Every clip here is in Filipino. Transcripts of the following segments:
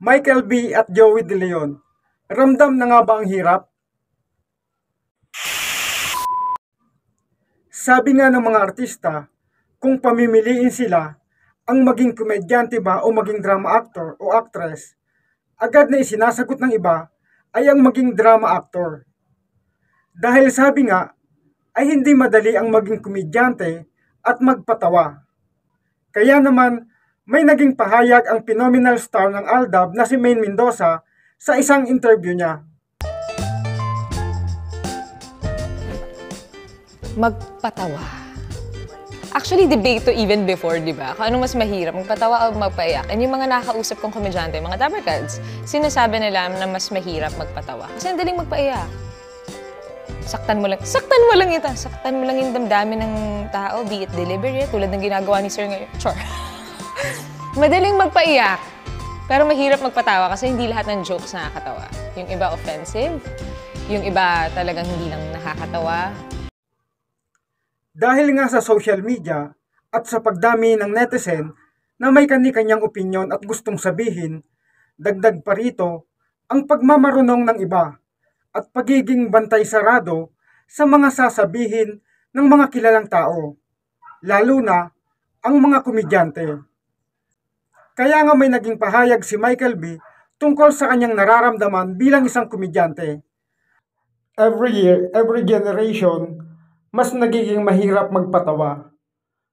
Michael B. at Joey De Leon, ramdam na nga ba ang hirap? Sabi nga ng mga artista, kung pamimiliin sila, ang maging komedyante ba o maging drama actor o actress, agad na isinasagot ng iba ay ang maging drama actor. Dahil sabi nga, ay hindi madali ang maging komedyante at magpatawa. Kaya naman, may naging pahayag ang phenomenal star ng Aldab na si Maine Mendoza sa isang interview niya. Magpatawa. Actually, debate to even before, di ba? Kung ano mas mahirap, magpatawa o magpaiyak. And yung mga nakausap kong komedyante, mga Dabarkads, sinasabi nila na mas mahirap magpatawa. Kasi ang daling magpaiyak. Saktan mo lang ito. Saktan mo lang yung damdamin ng tao, be it delivery, tulad ng ginagawa ni Sir ngayon. Sure. Madaling magpaiyak, pero mahirap magpatawa kasi hindi lahat ng jokes nakakatawa. Yung iba offensive, yung iba talagang hindi lang nakakatawa. Dahil nga sa social media at sa pagdami ng netizen na may kani-kanyang opinyon at gustong sabihin, dagdag pa rito ang pagmamarunong ng iba at pagiging bantay sarado sa mga sasabihin ng mga kilalang tao, lalo na ang mga komedyante. Kaya nga may naging pahayag si Michael B. tungkol sa kanyang nararamdaman bilang isang komedyante. Every year, every generation, mas nagiging mahirap magpatawa.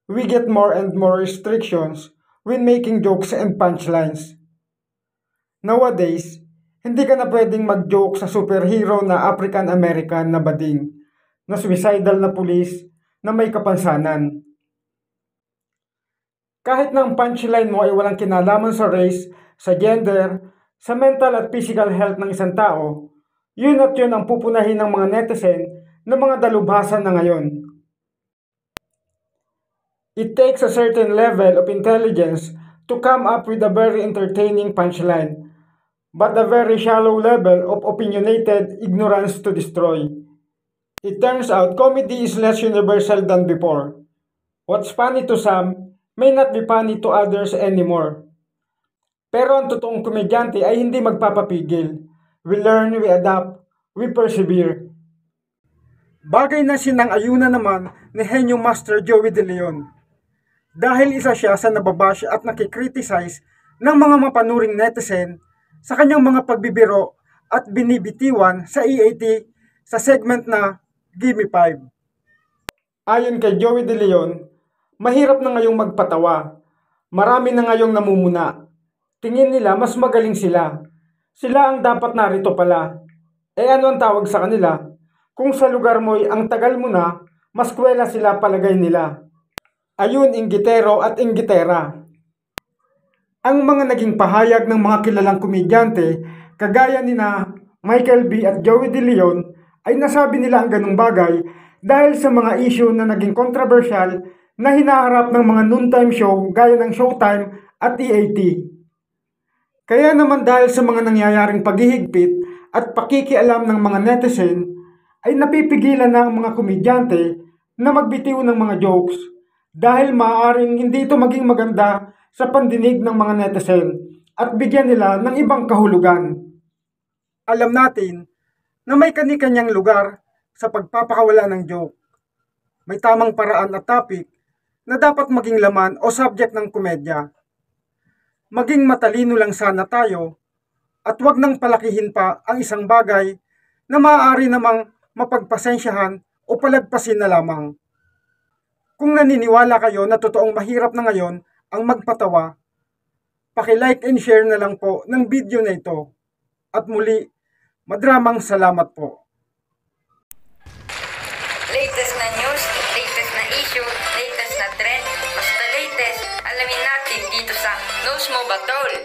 We get more and more restrictions when making jokes and punchlines. Nowadays, hindi ka na pwedeng mag-joke sa superhero na African-American na bading, na suicidal na pulis, na may kapansanan. Kahit na ang punchline mo ay walang kinalaman sa race, sa gender, sa mental at physical health ng isang tao, yun at yun ang pupunahin ng mga netizen na mga dalubhasa na ngayon. It takes a certain level of intelligence to come up with a very entertaining punchline, but a very shallow level of opinionated ignorance to destroy. It turns out comedy is less universal than before. What's funny to some may not be funny to others anymore. Pero ang totoong komedyante ay hindi magpapapigil. We learn, we adapt, we persevere. Bagay na sinang-ayunan naman ni Henyo Master Joey De Leon. Dahil isa siya sa nababash at nakikriticize ng mga mapanuring netizen sa kanyang mga pagbibiro at binibitiwan sa EAT sa segment na Gimme 5. Ayon kay Joey De Leon, mahirap na ngayong magpatawa. Marami na ngayong namumuna. Tingin nila mas magaling sila. Sila ang dapat narito pala. Ano ang tawag sa kanila? Kung sa lugar mo'y ang tagal mo na, mas kwela sila palagay nila. Ayun, inggitero at inggitera. Ang mga naging pahayag ng mga kilalang komedyante, kagaya ni na Michael B. at Joey De Leon, ay nasabi nila ang ganung bagay dahil sa mga issue na naging controversial na hinaharap ng mga noontime show gaya ng Showtime at EAT. Kaya naman dahil sa mga nangyayaring paghihigpit at pakikialam ng mga netizen, ay napipigilan na ang mga komedyante na magbitiw ng mga jokes dahil maaaring hindi ito maging maganda sa pandinig ng mga netizen at bigyan nila ng ibang kahulugan. Alam natin na may kani-kanyang lugar sa pagpapakawala ng joke. May tamang paraan at topic na dapat maging laman o subject ng komedya. Maging matalino lang sana tayo at wag nang palakihin pa ang isang bagay na maaari namang mapagpasensyahan o palagpasin na lamang. Kung naniniwala kayo na totoong mahirap na ngayon ang magpatawa, paki-like and share na lang po ng video na ito. At muli, madramang salamat po. Latest na news, latest na issue, latest na trend, basta latest, alamin natin dito sa Knows Mo Ba Tol?